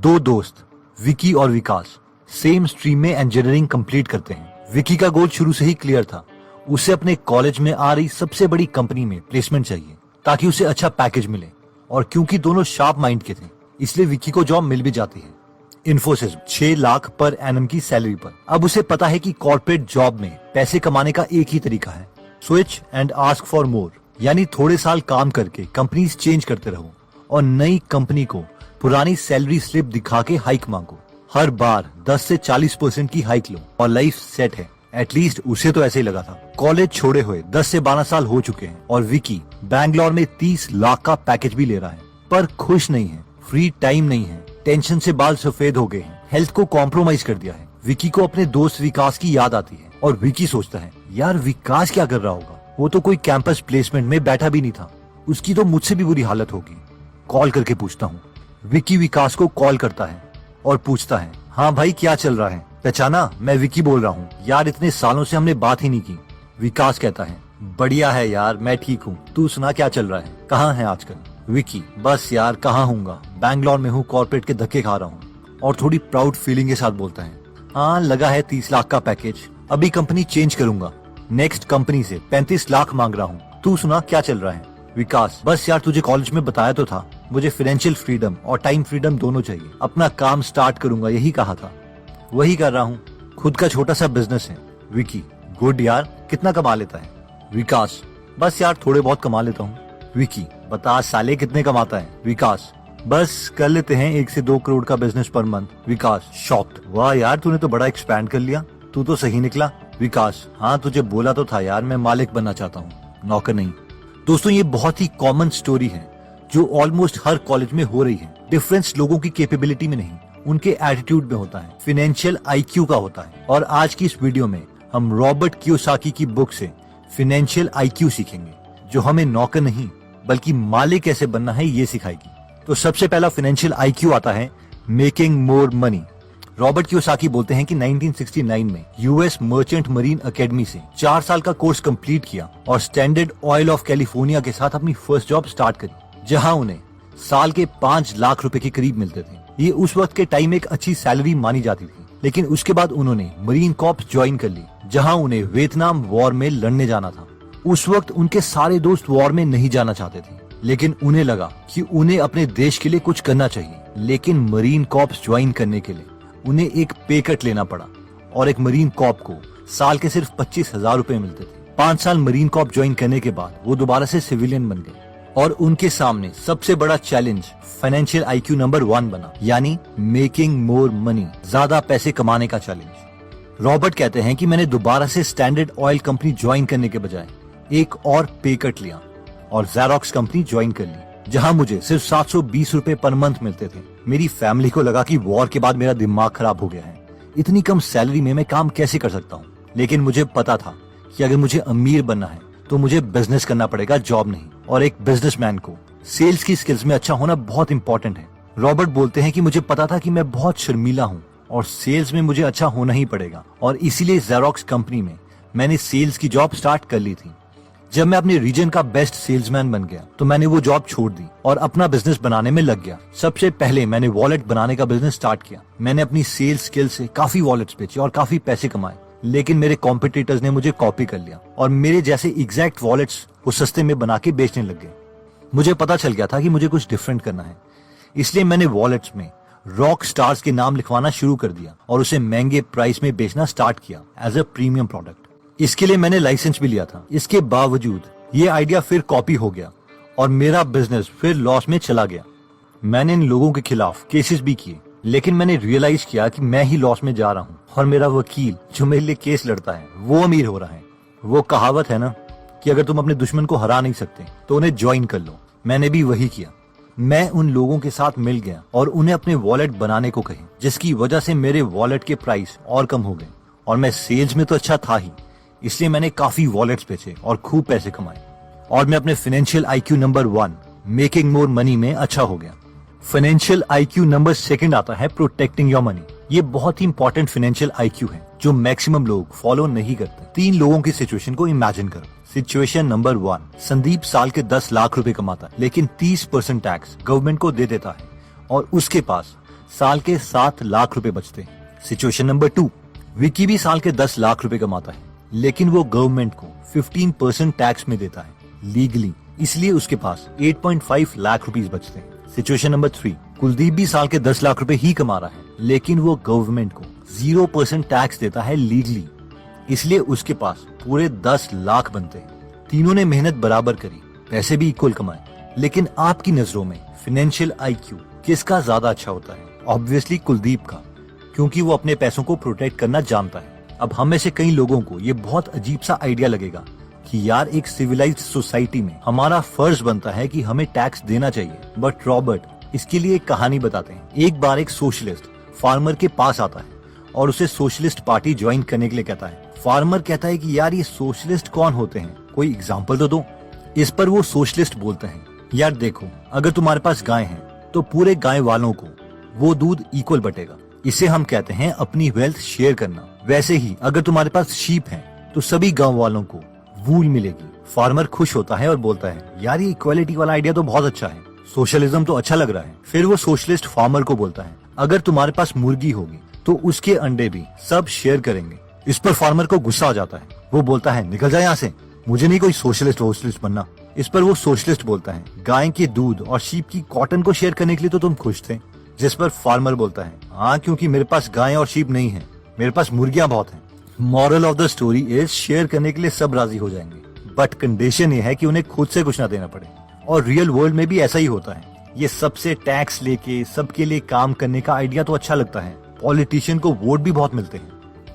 दो दोस्त विकी और विकास सेम स्ट्रीम में इंजीनियरिंग कंप्लीट करते हैं। विकी का गोल शुरू से ही क्लियर था, उसे अपने कॉलेज में आ रही सबसे बड़ी कंपनी में प्लेसमेंट चाहिए ताकि उसे अच्छा पैकेज मिले, और क्योंकि दोनों शार्प माइंड के थे इसलिए विकी को जॉब मिल भी जाती है इन्फोसिस 6 लाख पर एनम की सैलरी पर। अब उसे पता है कि कॉर्पोरेट जॉब में पैसे कमाने का एक ही तरीका है, switch and ask for more, यानी थोड़े साल काम करके कंपनीज चेंज करते रहो और नई कंपनी को पुरानी सैलरी स्लिप दिखा के हाइक मांगो। हर बार 10 से 40% की हाइक लो और लाइफ सेट है। एटलीस्ट उसे तो ऐसे ही लगा था। कॉलेज छोड़े हुए 10 से 12 साल हो चुके हैं और विकी बैंगलोर में 30 लाख का पैकेज भी ले रहा है, पर खुश नहीं है। फ्री टाइम नहीं है, टेंशन से बाल सफेद हो गए हैं, हेल्थ को कॉम्प्रोमाइज कर दिया है। विकी को अपने दोस्त विकास की याद आती है और विकी सोचता है यार विकास क्या कर रहा होगा, वो तो कोई कैंपस प्लेसमेंट में बैठा भी नहीं था, उसकी तो मुझसे भी बुरी हालत होगी। कॉल करके पूछता हूँ। विकी विकास को कॉल करता है और पूछता है हाँ भाई क्या चल रहा है, पहचाना, मैं विकी बोल रहा हूँ यार, इतने सालों से हमने बात ही नहीं की। विकास कहता है बढ़िया है यार, मैं ठीक हूँ, तू सुना क्या चल रहा है, कहाँ है आजकल। विकी बस यार कहाँ हूँगा, बैंगलोर में हूँ, कॉर्पोरेट के धक्के खा रहा हूँ, और थोड़ी प्राउड फीलिंग के साथ बोलता है हाँ लगा है 30 लाख का पैकेज, अभी कंपनी चेंज करूंगा, नेक्स्ट कंपनी से 35 लाख मांग रहा हूँ, तू सुना क्या चल रहा है। विकास बस यार तुझे कॉलेज में बताया तो था, मुझे फाइनेंशियल फ्रीडम और टाइम फ्रीडम दोनों चाहिए, अपना काम स्टार्ट करूंगा यही कहा था, वही कर रहा हूँ, खुद का छोटा सा बिजनेस है। विकी गुड यार, कितना कमा लेता है। विकास बस यार थोड़े बहुत कमा लेता हूँ। विकी बता साले कितने कमाता है। विकास बस कर लेते हैं 1 से 2 करोड़ का बिजनेस पर मंथ। विकास शॉक्ड वाह यार तूने तो बड़ा एक्सपैंड कर लिया, तू तो सही निकला। विकास हाँ तुझे बोला तो था यार, मैं मालिक बनना चाहता हूँ, नौकर नहीं। दोस्तों ये बहुत ही कॉमन स्टोरी है जो ऑलमोस्ट हर कॉलेज में हो रही है। डिफरेंस लोगों की कैपेबिलिटी में नहीं, उनके एटीट्यूड में होता है, फाइनेंशियल आईक्यू का होता है। और आज की इस वीडियो में हम रॉबर्ट कियोसाकी की बुक से फाइनेंशियल आईक्यू सीखेंगे, जो हमें नौकर नहीं बल्कि मालिक कैसे बनना है ये सिखाएगी। तो सबसे पहला फाइनेंशियल आईक्यू आता है making more money. Robert Kiyosaki बोलते हैं कि 1969 में यूएस मर्चेंट मरीन एकेडमी से 4 साल का कोर्स कंप्लीट किया और स्टैंडर्ड ऑयल ऑफ कैलिफोर्निया के साथ अपनी फर्स्ट जॉब स्टार्ट करी, जहां उन्हें साल के 5 लाख रुपए के करीब मिलते थे। ये उस वक्त के टाइम एक अच्छी सैलरी मानी जाती थी। लेकिन उसके बाद उन्होंने मरीन कॉर्प्स ज्वाइन कर ली, जहां उन्हें वियतनाम वॉर में लड़ने जाना था। उस वक्त उनके सारे दोस्त वॉर में नहीं जाना चाहते थे, लेकिन उन्हें लगा कि उन्हें अपने देश के लिए कुछ करना चाहिए। लेकिन मरीन कॉर्प्स ज्वाइन करने के लिए उन्हें एक पे कट लेना पड़ा और एक मरीन कॉर्प को साल के सिर्फ 25,000 रुपए मिलते थे। 5 साल मरीन कॉर्प ज्वाइन करने के बाद वो दोबारा से सिविलियन बन गए और उनके सामने सबसे बड़ा चैलेंज फाइनेंशियल आईक्यू नंबर 1 बना, यानी मेकिंग मोर मनी, ज्यादा पैसे कमाने का चैलेंज। रॉबर्ट कहते हैं कि मैंने दोबारा से स्टैंडर्ड ऑयल कंपनी ज्वाइन करने के बजाय एक और पे कट लिया और ज़ेरॉक्स कंपनी ज्वाइन कर ली, जहां मुझे सिर्फ 720 रुपए पर मंथ मिलते थे। मेरी फैमिली को लगा कि वॉर के बाद मेरा दिमाग खराब हो गया है, इतनी कम सैलरी में मैं काम कैसे कर सकता हूँ। लेकिन मुझे पता था कि अगर मुझे अमीर बनना है तो मुझे बिजनेस करना पड़ेगा, जॉब नहीं। और एक बिजनेसमैन को सेल्स की स्किल्स में अच्छा होना बहुत इंपॉर्टेंट है। रॉबर्ट बोलते हैं कि मुझे पता था कि मैं बहुत शर्मीला हूँ और सेल्स में मुझे अच्छा होना ही पड़ेगा, और इसीलिए ज़ेरॉक्स कंपनी में मैंने सेल्स की जॉब स्टार्ट कर ली थी। जब मैं अपने रीजन का बेस्ट सेल्समैन बन गया तो मैंने वो जॉब छोड़ दी और अपना बिजनेस बनाने में लग गया। सबसे पहले मैंने वॉलेट बनाने का बिजनेस स्टार्ट किया। मैंने अपनी सेल्स स्किल से काफी वॉलेट्स बेचे और काफी पैसे कमाए, लेकिन मेरे कॉम्पिटिटर्स ने मुझे कॉपी कर लिया और मेरे जैसे एग्जैक्ट वॉलेट्स वो सस्ते में बना के बेचने लग गए। मुझे पता चल गया था कि मुझे कुछ डिफरेंट करना है, इसलिए मैंने वॉलेट्स में रॉक स्टार्स के नाम लिखवाना शुरू कर दिया और उसे महंगे प्राइस में बेचना स्टार्ट किया एज अ प्रीमियम प्रोडक्ट। इसके लिए मैंने लाइसेंस भी लिया था। इसके बावजूद ये आइडिया फिर कॉपी हो गया और मेरा बिजनेस फिर लॉस में चला गया। मैंने इन लोगों के खिलाफ केसेस भी किए, लेकिन मैंने रियलाइज किया कि मैं ही लॉस में जा रहा हूँ और मेरा वकील जो मेरे लिए केस लड़ता है वो अमीर हो रहा है। वो कहावत है ना कि अगर तुम अपने दुश्मन को हरा नहीं सकते तो उन्हें ज्वाइन कर लो। मैंने भी वही किया। मैं उन लोगों के साथ मिल गया और उन्हें अपने वॉलेट बनाने को कहे, जिसकी वजह से मेरे वॉलेट के प्राइस और कम हो गए। और मैं सेल्स में तो अच्छा था ही, इसलिए मैंने काफी वॉलेट्स बेचे और खूब पैसे कमाए और मैं अपने financial IQ number 1 making more money में अच्छा हो गया। फाइनेंशियल आईक्यू नंबर 2 आता है प्रोटेक्टिंग योर मनी। ये बहुत ही इंपॉर्टेंट फाइनेंशियल आईक्यू है जो मैक्सिमम लोग फॉलो नहीं करते। 3 लोगों की सिचुएशन को इमेजिन करो। सिचुएशन नंबर 1, संदीप साल के 10 लाख रुपए कमाता है, लेकिन 30% टैक्स गवर्नमेंट को दे देता है और उसके पास साल के 7 लाख रुपए बचते हैं। सिचुएशन नंबर 2, विकी भी साल के 10 लाख रुपए कमाता है, लेकिन वो गवर्नमेंट को 15% टैक्स में देता है लीगली, इसलिए उसके पास 8.5 लाख रुपीस बचते हैं। सिचुएशन नंबर 3, कुलदीप भी साल के 10 लाख रुपए ही कमा रहा है, लेकिन वो गवर्नमेंट को 0% टैक्स देता है लीगली, इसलिए उसके पास पूरे 10 लाख बनते हैं। तीनों ने मेहनत बराबर करी, पैसे भी इक्वल कमाए, लेकिन आपकी नजरों में फाइनेंशियल आईक्यू किसका ज्यादा अच्छा होता है? ऑब्वियसली कुलदीप का, क्योंकि वो अपने पैसों को प्रोटेक्ट करना जानता है। अब हम में से कई लोगों को ये बहुत अजीब सा आइडिया लगेगा कि यार एक सिविलाइज्ड सोसाइटी में हमारा फर्ज बनता है कि हमें टैक्स देना चाहिए, बट रॉबर्ट इसके लिए एक कहानी बताते हैं। एक बार एक सोशलिस्ट फार्मर के पास आता है और उसे सोशलिस्ट पार्टी ज्वाइन करने के लिए कहता है। फार्मर कहता है कि यार ये सोशलिस्ट कौन होते हैं, कोई एग्जाम्पल तो दो। इस पर वो सोशलिस्ट बोलते हैं, यार देखो, अगर तुम्हारे पास गाय है तो पूरे गाय वालों को वो दूध इक्वल बटेगा, इसे हम कहते हैं अपनी वेल्थ शेयर करना। वैसे ही अगर तुम्हारे पास शीप है तो सभी गांव वालों को वूल मिलेगी। फार्मर खुश होता है और बोलता है, यार ये इक्वालिटी वाला आइडिया तो बहुत अच्छा है, सोशलिज्म तो अच्छा लग रहा है। फिर वो सोशलिस्ट फार्मर को बोलता है, अगर तुम्हारे पास मुर्गी होगी तो उसके अंडे भी सब शेयर करेंगे। इस पर फार्मर को गुस्सा आ जाता है, वो बोलता है, निकल जाए यहाँ से, मुझे नहीं कोई सोशलिस्ट बनना। इस पर वो सोशलिस्ट बोलता है, गाय के दूध और शीप की कॉटन को शेयर करने के लिए तो तुम खुश थे। जिस पर फार्मर बोलता है, हाँ, क्योंकि मेरे पास गाय और शीप नहीं है, मेरे पास मुर्गियां बहुत हैं। Moral of the story is, share करने के लिए सब राजी हो जाएंगे, बट कंडीशन ये है कि उन्हें खुद से कुछ ना देना पड़े। और रियल वर्ल्ड में भी ऐसा ही होता है। ये सबसे टैक्स लेके सबके लिए काम करने का आइडिया तो अच्छा लगता है, पॉलिटिशियन को वोट भी बहुत मिलते हैं,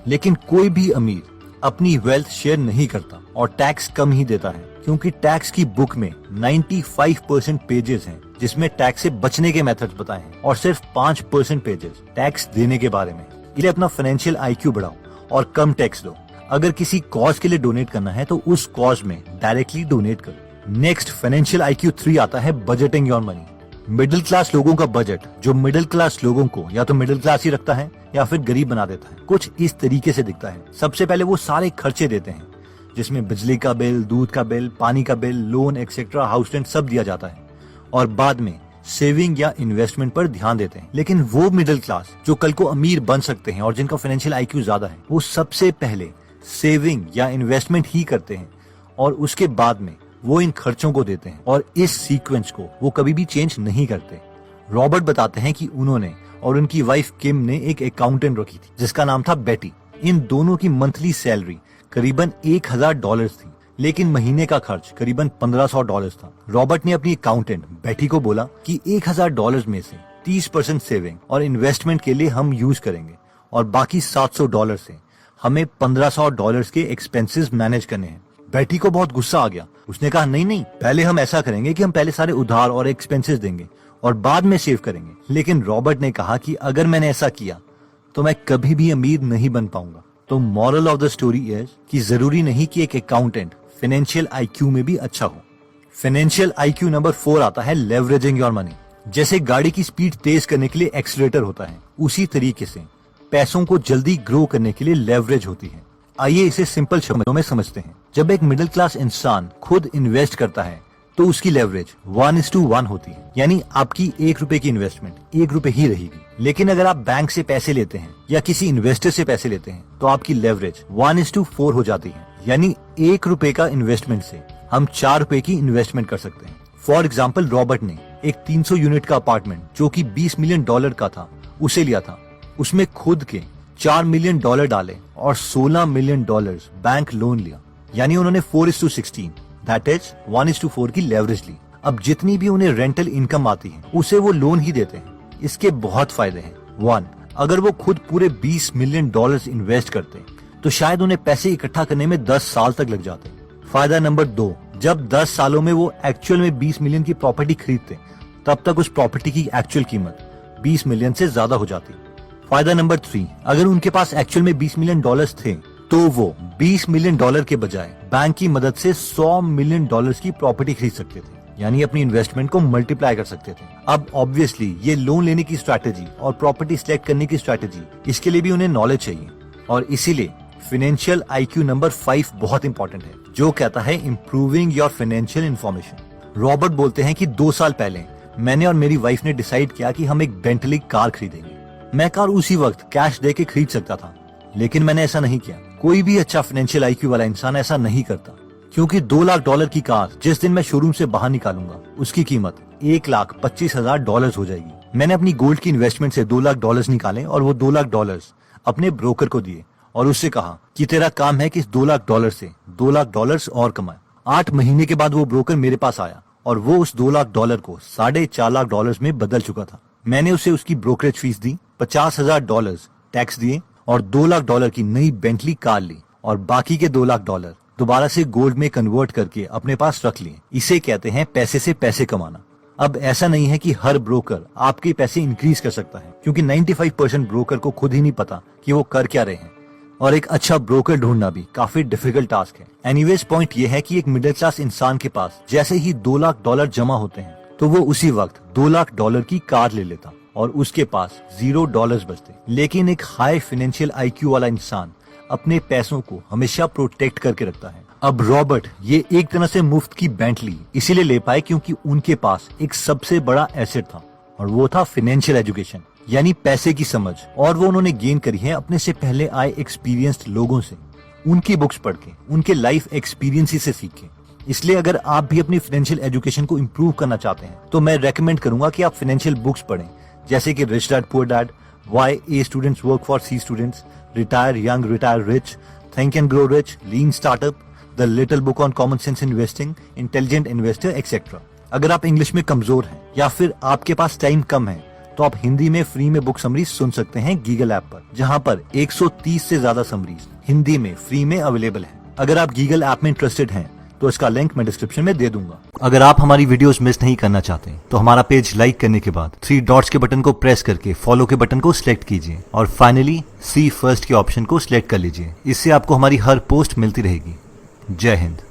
लेकिन कोई भी अमीर अपनी वेल्थ शेयर नहीं करता और टैक्स कम ही देता है, क्योंकि टैक्स की बुक में 95% पेजेस हैं जिसमें टैक्स से बचने के मेथड्स बताए हैं और सिर्फ 5% पेजेस टैक्स देने के बारे में। इसलिए अपना फाइनेंशियल आईक्यू बढ़ाओ और कम टैक्स दो। अगर किसी कॉज के लिए डोनेट करना है तो उस कॉज में डायरेक्टली डोनेट करो। नेक्स्ट फाइनेंशियल आईक्यू 3 आता है budgeting your money. Middle class लोगों का बजट, जो मिडिल क्लास लोगों को या तो मिडिल क्लास ही रखता है या फिर गरीब बना देता है, कुछ इस तरीके से दिखता है। सबसे पहले वो सारे खर्चे देते हैं जिसमें बिजली का बिल, दूध का बिल, पानी का bill, loan etcetera, house rent सब दिया जाता है, और बाद में सेविंग या इन्वेस्टमेंट पर ध्यान देते हैं। लेकिन वो मिडिल क्लास जो कल को अमीर बन सकते हैं और जिनका फाइनेंशियल आईक्यू ज्यादा है, वो सबसे पहले सेविंग या इन्वेस्टमेंट ही करते हैं और उसके बाद में वो इन खर्चों को देते हैं, और इस सीक्वेंस को वो कभी भी चेंज नहीं करते। रॉबर्ट बताते हैं कि उन्होंने और उनकी वाइफ किम ने एक अकाउंटेंट रखी थी जिसका नाम था बेटी। इन दोनों की मंथली सैलरी करीबन $1000 थी, लेकिन महीने का खर्च करीबन $1500 था। रॉबर्ट ने अपनी अकाउंटेंट बेटी को बोला कि $1000 में से 30% सेविंग और इन्वेस्टमेंट के लिए हम यूज करेंगे और बाकी $700 से हमें $1500 के एक्सपेंसेस मैनेज करने हैं। बेटी को बहुत गुस्सा आ गया। उसने कहा, नहीं, पहले हम ऐसा करेंगे कि हम पहले सारे उधार और एक्सपेंसेस देंगे और बाद में सेव करेंगे। लेकिन रॉबर्ट ने कहा कि अगर मैंने ऐसा किया तो मैं कभी भी अमीर नहीं बन पाऊंगा। तो moral of the story is कि जरूरी नहीं कि एक अकाउंटेंट फाइनेंशियल आईक्यू में भी अच्छा हो। फाइनेंशियल आईक्यू नंबर 4 आता है लेवरेजिंग योर मनी। जैसे गाड़ी की स्पीड तेज करने के लिए एक्सीलरेटर होता है, उसी तरीके से पैसों को जल्दी ग्रो करने के लिए लेवरेज होती है। आइए इसे सिंपल शब्दों में समझते हैं। जब एक मिडिल क्लास इंसान खुद इन्वेस्ट करता है तो उसकी लेवरेज 1:1 होती है, यानी आपकी ₹1 की इन्वेस्टमेंट ₹1 ही रहेगी। लेकिन अगर आप बैंक से पैसे लेते हैं या किसी इन्वेस्टर से पैसे लेते हैं तो आपकी लेवरेज 1:4 हो जाती है, यानी ₹1 का इन्वेस्टमेंट से हम ₹4 की इन्वेस्टमेंट कर सकते हैं। फॉर एग्जाम्पल, रॉबर्ट ने एक 300 यूनिट का अपार्टमेंट जो कि $20 मिलियन का था उसे लिया था। उसमें खुद के $4 मिलियन डाले और $16 मिलियन बैंक लोन लिया, यानी उन्होंने 4:16 दैट इज 1:4 की लेवरेज ली। अब जितनी भी उन्हें रेंटल इनकम आती है उसे वो लोन ही देते हैं। इसके बहुत फायदे हैं। 1, अगर वो खुद पूरे $20 मिलियन इन्वेस्ट करते तो शायद उन्हें पैसे इकट्ठा करने में 10 साल तक लग जाते। फायदा नंबर 2, जब 10 सालों में वो एक्चुअल में 20 मिलियन की प्रॉपर्टी खरीदते तब तक उस प्रॉपर्टी की एक्चुअल कीमत 20 मिलियन से ज्यादा हो जाती। फायदा नंबर 3, अगर उनके पास एक्चुअल में $20 मिलियन थे तो वो $20 मिलियन के बजाय बैंक की मदद से $100 मिलियन की प्रॉपर्टी खरीद सकते थे, यानी अपनी इन्वेस्टमेंट को मल्टीप्लाई कर सकते थे। अब ऑब्वियसली ये लोन लेने की स्ट्रैटेजी और प्रॉपर्टी सिलेक्ट करने की स्ट्रैटेजी, इसके लिए भी उन्हें नॉलेज चाहिए, और इसीलिए फाइनेंशियल आईक्यू नंबर 5 बहुत इंपॉर्टेंट है, जो कहता है improving your financial information. Robert बोलते हैं कि 2 साल पहले मैंने और मेरी वाइफ ने डिसाइड किया कि हम एक बेंटली कार खरीदेंगे। मैं कार उसी वक्त कैश दे के खरीद सकता था, लेकिन मैंने ऐसा नहीं किया। कोई भी अच्छा फाइनेंशियल आईक्यू वाला इंसान ऐसा नहीं करता, क्योंकि $2 लाख की कार जिस दिन मैं शोरूम से बाहर निकालूंगा उसकी कीमत $1,25,000 हो जाएगी। मैंने अपनी गोल्ड की इन्वेस्टमेंट से $2 लाख निकाले और वो $2 लाख अपने ब्रोकर को दिए और उससे कहा कि तेरा काम है कि इस $2 लाख से $2 लाख और कमाए। 8 महीने के बाद वो ब्रोकर मेरे पास आया और वो उस $2 लाख को $4.5 लाख में बदल चुका था। मैंने उसे उसकी ब्रोकरेज फीस दी, $50,000 टैक्स दिए और $2 लाख की नई बेंटली कार ली और बाकी के $2 लाख दोबारा से गोल्ड में कन्वर्ट करके अपने पास रख लिए। इसे कहते हैं पैसे से पैसे कमाना। अब ऐसा नहीं है कि हर ब्रोकर आपके पैसे इंक्रीज कर सकता है, क्योंकि 95% ब्रोकर को खुद ही नहीं पता कि वो कर क्या रहे हैं, और एक अच्छा ब्रोकर ढूंढना भी काफी डिफिकल्ट टास्क है। एनीवेज पॉइंट ये है कि एक मिडिल क्लास इंसान के पास जैसे ही $2 लाख जमा होते हैं तो वो उसी वक्त $2 लाख की कार ले लेता और उसके पास $0 बचते। लेकिन एक हाई फाइनेंशियल आईक्यू वाला इंसान अपने पैसों को हमेशा प्रोटेक्ट करके रखता है। अब रॉबर्ट ये एक तरह से मुफ्त की बेंटली इसीलिए ले पाए क्योंकि उनके पास एक सबसे बड़ा एसेट था, और वो था फाइनेंशियल एजुकेशन, यानी पैसे की समझ। और वो उन्होंने गेन करी है अपने से पहले आए एक्सपीरियंस्ड लोगों से, उनकी बुक्स पढ़ के, उनके लाइफ एक्सपीरियंस से सीख के। इसलिए अगर आप भी अपनी फाइनेंशियल एजुकेशन को इम्प्रूव करना चाहते हैं तो मैं रेकमेंड करूंगा कि आप फाइनेंशियल बुक्स पढ़ें, जैसे कि rich dad poor dad, why A students work for C students, retire young retire rich, think and grow rich, lean startup, the little book on common sense investing, intelligent investor etcetera. अगर आप English में कमजोर हैं या फिर आपके पास time कम है तो आप हिंदी में फ्री में बुक समरीज सुन सकते हैं गीगल ऐप पर, जहां पर 130 से ज्यादा समरीज हिंदी में फ्री में अवेलेबल है। अगर आप गीगल ऐप में इंटरेस्टेड हैं तो इसका लिंक मैं डिस्क्रिप्शन में दे दूंगा। अगर आप हमारी वीडियोस मिस नहीं करना चाहते तो हमारा पेज लाइक करने के बाद 3 डॉट्स के बटन को प्रेस करके फॉलो के बटन को सिलेक्ट कीजिए और फाइनली सी फर्स्ट के ऑप्शन को सिलेक्ट कर लीजिए। इससे आपको हमारी हर पोस्ट मिलती रहेगी। जय हिंद।